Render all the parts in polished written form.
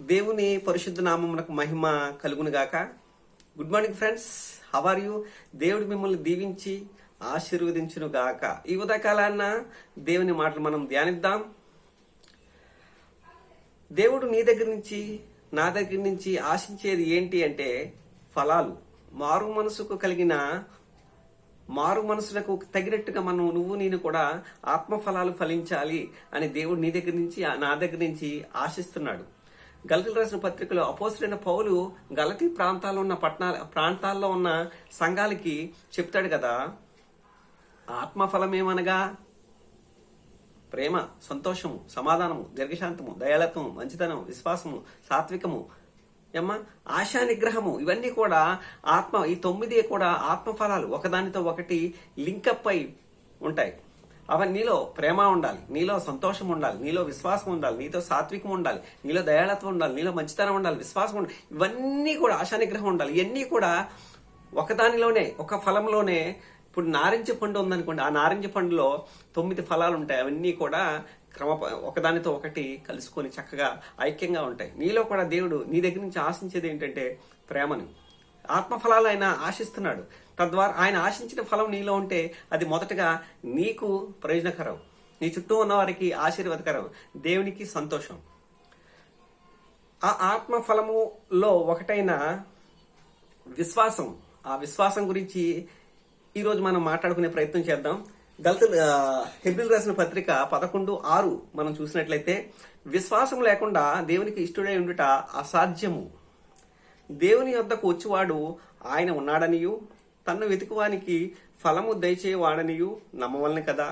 దేవుని పరిశుద్ధ నామమునకు మహిమ కలుగును గాక. Good morning friends, how are you? దేవుడు మిమ్మల్ని దీవించి ఆశీర్వదించును గాక. ఈ ఉదయకాలాన్న దేవుని మాటలు మనం ధ్యానిద్దాం. దేవుడు నీ దగ్గర నుంచి నా దగ్గర నుంచి ఆశించేది ఏంటి అంటే ఫలాలు. మారు మనసులకు తగినట్టుగా నువ్వు నేను కూడా ఆత్మ ఫలాలు ఫలించాలి అని దేవుడు నీ దగ్గర నుంచి నా దగ్గర నుంచి ఆశిస్తున్నాడు. గలతీయులకు రాసిన పత్రికలో అపోస్తలుడైన పౌలు గలతీ ప్రాంతాల్లో ఉన్న సంఘాలకి చెప్తాడు కదా, ఆత్మఫలమేమనగా ప్రేమ, సంతోషము, సమాధానము, దీర్ఘశాంతము, దయాళత్వము, మంచితనం, విశ్వాసము, సాత్వికము, ఆశా నిగ్రహము, ఇవన్నీ కూడా ఈ 9 కూడా ఆత్మఫలాలు. ఒకదానితో ఒకటి లింకప్ అయి ఉంటాయి. అవన్నీ నీలో ప్రేమ ఉండాలి, నీలో సంతోషం ఉండాలి, నీలో విశ్వాసం ఉండాలి, నీతో సాత్వికం ఉండాలి, నీలో దయాళత్వం ఉండాలి, నీలో మంచితనం ఉండాలి, విశ్వాసం ఉండాలి. ఇవన్నీ కూడా ఆశా నిగ్రహం ఉండాలి. ఇవన్నీ కూడా ఒకదానిలోనే, ఒక ఫలంలోనే. ఇప్పుడు నారింజ పండు ఉందనుకోండి, ఆ నారింజ పండులో 9 ఫలాలు ఉంటాయి. అవన్నీ కూడా ఒకదానితో ఒకటి కలుసుకొని చక్కగా ఐక్యంగా ఉంటాయి. నీలో కూడా దేవుడు నీ దగ్గర నుంచి ఆశించేది ఏంటంటే ప్రేమని, ఆత్మఫలాలు ఆయన ఆశిస్తున్నాడు. తద్వారా ఆయన ఆశించిన ఫలం నీలో ఉంటే అది మొదటగా నీకు ప్రయోజనకరం, నీ చుట్టూ ఉన్న వారికి ఆశీర్వాదకరం, దేవునికి సంతోషం. ఆ ఆత్మఫలములో ఒకటైన విశ్వాసం, ఆ విశ్వాసం గురించి ఈరోజు మనం మాట్లాడుకునే ప్రయత్నం చేద్దాం. హెబ్రీయులకు రాసిన పత్రిక 11:6 మనం చూసినట్లయితే, విశ్వాసం లేకుండా దేవునికి ఇష్టడై ఉండుట అసాధ్యము. దేవుని యొద్దకు వచ్చేవాడు ఆయన ఉన్నాడనియు తన్ను వెతుకువానికి ఫలము దయచేవాడనియు నమ్మవలనే కదా.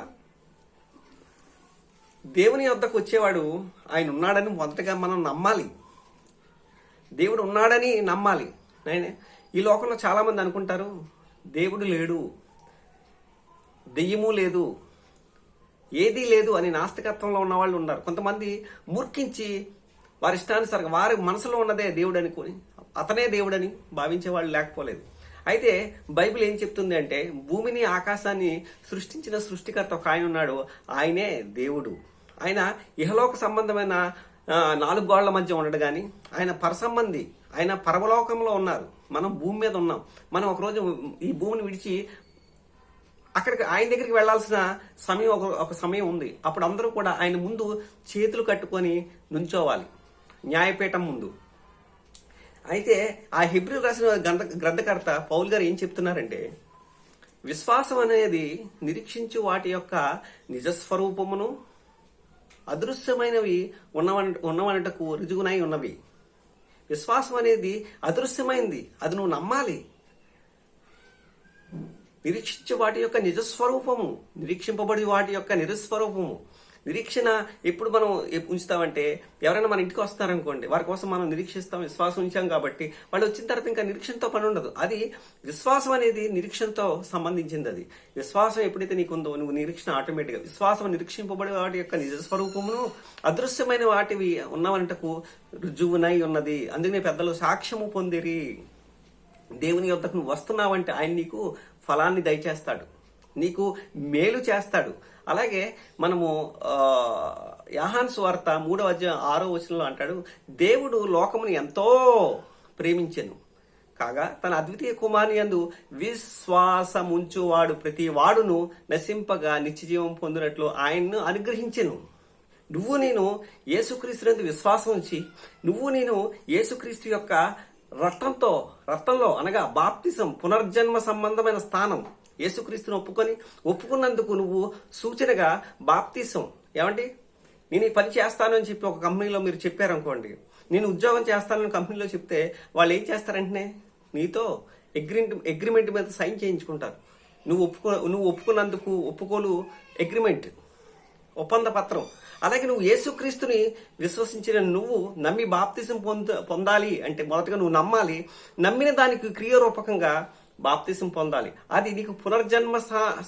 దేవుని యొద్దకు వచ్చేవాడు ఆయన ఉన్నాడని మొదటగా మనం నమ్మాలి. దేవుడు ఉన్నాడని నమ్మాలి. ఈ లోకంలో చాలా మంది అనుకుంటారు, దేవుడు లేడు, దెయ్యము లేదు, ఏదీ లేదు అని నాస్తికత్వంలో ఉన్న వాళ్ళు ఉన్నారు. కొంతమంది మూర్ఖించి వారి ఇష్టానుసారంగా వారి మనసులో ఉన్నదే దేవుడు అనుకుని అతనే దేవుడని భావించే వాళ్ళు లేకపోలేదు. అయితే బైబిల్ ఏం చెప్తుంది అంటే, భూమిని ఆకాశాన్ని సృష్టించిన సృష్టికర్త ఒక ఆయన ఉన్నాడు, ఆయనే దేవుడు. ఆయన ఇహలోక సంబంధమైన 4 గోళ్ల మధ్య ఉండడు కానీ ఆయన పరసంబంధి, ఆయన పరమలోకంలో ఉన్నారు. మనం భూమి మీద ఉన్నాం. మనం ఒకరోజు ఈ భూమిని విడిచి అక్కడికి ఆయన దగ్గరికి వెళ్లాల్సిన సమయం ఒక సమయం ఉంది. అప్పుడు అందరూ కూడా ఆయన ముందు చేతులు కట్టుకొని నుంచోవాలి, న్యాయపీఠం ముందు. అయితే ఆ హెబ్రీయులకు రాసిన గ్రంథకర్త పౌలు గారు ఏం చెప్తున్నారంటే, విశ్వాసం అనేది నిరీక్షించు వాటి యొక్క నిజస్వరూపమును అదృశ్యమైనవి ఉన్నవనటకు రుజువునై ఉన్నవి. విశ్వాసం అనేది అదృశ్యమైంది, అది నువ్వు నమ్మాలి. నిరీక్షించే వాటి యొక్క నిజస్వరూపము, నిరీక్షింపబడి వాటి యొక్క నిజస్వరూపము. నిరీక్షణ ఎప్పుడు మనం ఉంచుతామంటే, ఎవరైనా మన ఇంటికి వస్తున్నారనుకోండి, వారి కోసం మనం నిరీక్షిస్తాం, విశ్వాసం ఉంచాం కాబట్టి వాళ్ళు వచ్చిన తర్వాత ఇంకా నిరీక్షణతో పని ఉండదు. అది విశ్వాసం అనేది నిరీక్షణతో సంబంధించింది. అది విశ్వాసం ఎప్పుడైతే నీకుందో నువ్వు నిరీక్షణ ఆటోమేటిక్గా, విశ్వాసం నిరీక్షింపబడే వాటి యొక్క నిజస్వరూపమును అదృశ్యమైన వాటివి ఉన్నవంటకు రుజువునై ఉన్నది. అందుకనే పెద్దలు సాక్ష్యము పొందిరి. దేవుని యొద్దకు నువ్వు వస్తున్నావంటే ఆయన నీకు ఫలాన్ని దయచేస్తాడు, నీకు మేలు చేస్తాడు. అలాగే మనము యోహాను సువార్త 3:6 అంటాడు, దేవుడు లోకమును ఎంతో ప్రేమించెను కాగా తన అద్వితీయ కుమారుని యందు విశ్వాసముంచువాడు ప్రతి వాడును నశింపగా నిత్యజీవం పొందినట్లు ఆయన్ను అనుగ్రహించెను. నువ్వు నేను యేసుక్రీస్తు విశ్వాసం ఉంచి, నువ్వు నేను యేసుక్రీస్తు యొక్క రక్తంలో అనగా బాప్తిసం, పునర్జన్మ సంబంధమైన స్థానం, యేసుక్రీస్తును ఒప్పుకున్నందుకు నువ్వు సూచనగా బాప్తిసం. ఏమండి, నేను ఈ పని చేస్తాను అని చెప్పి ఒక కంపెనీలో మీరు చెప్పారనుకోండి, నేను ఉద్యోగం చేస్తానని కంపెనీలో చెప్తే వాళ్ళు ఏం చేస్తారంటే నీతో అగ్రిమెంట్ మీద సైన్ చేయించుకుంటారు. నువ్వు ఒప్పుకున్నందుకు ఒప్పుకోలు అగ్రిమెంట్, ఒప్పంద పత్రం. అలాగే నువ్వు యేసుక్రీస్తుని విశ్వసించిన నువ్వు నమ్మి బాప్తిసం పొందాలి అంటే మొదటగా నువ్వు నమ్మాలి. నమ్మిన దానికి క్రియారూపకంగా బాప్తిసం పొందాలి. అది నీకు పునర్జన్మ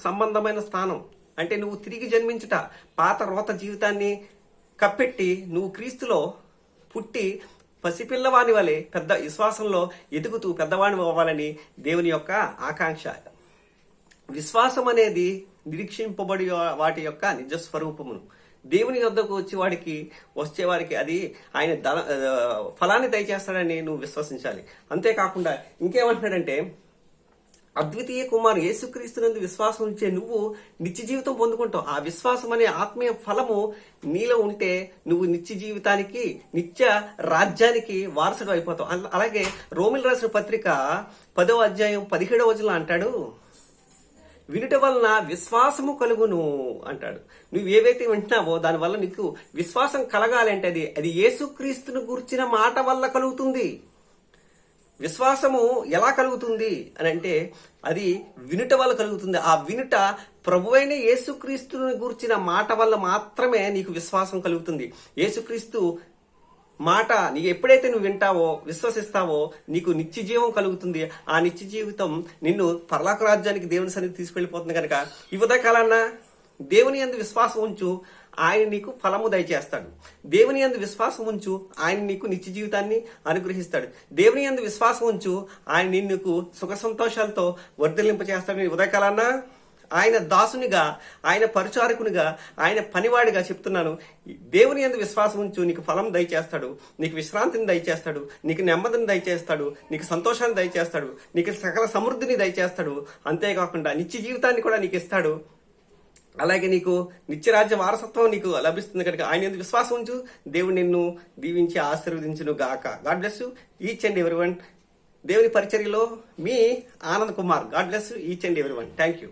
సంబంధమైన స్థానం. అంటే నువ్వు తిరిగి జన్మించుట, పాత రోత జీవితాన్ని కప్పెట్టి నువ్వు క్రీస్తులో పుట్టి పసిపిల్లవాని వలె పెద్ద విశ్వాసంలో ఎదుగుతూ పెద్దవాణి అవ్వాలని దేవుని యొక్క ఆకాంక్ష. విశ్వాసం అనేది నిరీక్షింపబడి వాటి యొక్క నిజస్వరూపమును, దేవుని వద్దకు వచ్చేవారికి అది ఆయన ఫలాన్ని దయచేస్తాడని నువ్వు విశ్వసించాలి. అంతేకాకుండా ఇంకేమంటున్నాడంటే, అద్వితీయ కుమారు యేసుక్రీస్తునందు విశ్వాసం ఉంచే నువ్వు నిత్య జీవితం పొందుకుంటావు. ఆ విశ్వాసం అనే ఆత్మీయ ఫలము నీలో ఉంటే నువ్వు నిత్య జీవితానికి, నిత్య రాజ్యానికి వారసుడు అయిపోతావు. అలాగే రోమిల్ రాసిన పత్రిక 10వ అధ్యాయం 17వ వచనంలో అంటాడు, వినుట వలన విశ్వాసము కలుగును అంటాడు. నువ్వు ఏవైతే వింటున్నావో దాని వల్ల నీకు విశ్వాసం కలగాలంటే అది యేసుక్రీస్తును గురించిన మాట వల్ల కలుగుతుంది. విశ్వాసము ఎలా కలుగుతుంది అని అంటే అది వినుట వల్ల కలుగుతుంది. ఆ వినుట ప్రభువైన యేసుక్రీస్తుని గురించిన మాట వల్ల మాత్రమే నీకు విశ్వాసం కలుగుతుంది. యేసుక్రీస్తు మాట నీకు ఎప్పుడైతే నువ్వు వింటావో, విశ్వసిస్తావో, నీకు నిత్య జీవం కలుగుతుంది. ఆ నిత్య జీవితం నిన్ను పరలోక రాజ్యానికి దేవుని సన్నిధికి తీసుకెళ్లిపోతుంది. కనుక ఈ ఉదయకాలన్నా దేవుని యందు విశ్వాసం ఉంచు, ఆయన నీకు ఫలము దయచేస్తాడు. దేవుని యందు విశ్వాసం ఉంచు, ఆయన నీకు నిత్య జీవితాన్ని అనుగ్రహిస్తాడు. దేవుని యందు విశ్వాసం ఉంచు, ఆయన నిన్ను సుఖ సంతోషాలతో వర్ధిల్లింపచేస్తాడు. ఉదయకాలన్నా ఆయన దాసునిగా, ఆయన పరిచారకునిగా, ఆయన పనివాడిగా చెప్తున్నాను, దేవుని యందు విశ్వాసం ఉంచు, నీకు ఫలం దయచేస్తాడు, నీకు విశ్రాంతిని దయచేస్తాడు, నీకు నెమ్మదిని దయచేస్తాడు, నీకు సంతోషాన్ని దయచేస్తాడు, నీకు సకల సమృద్ధిని దయచేస్తాడు. అంతేకాకుండా నిత్య జీవితాన్ని కూడా నీకు ఇస్తాడు. అలాగే నీకు నిత్యరాజ్య వారసత్వం నీకు లభిస్తుంది. కనుక ఆయన యందు విశ్వాసం ఉంచు, దేవుడు నిన్ను దీవించి ఆశీర్వదించును గాక. God bless you each and everyone. దేవుని పరిచర్యలో మీ Anand Kumar. God bless you each and everyone. Thank you.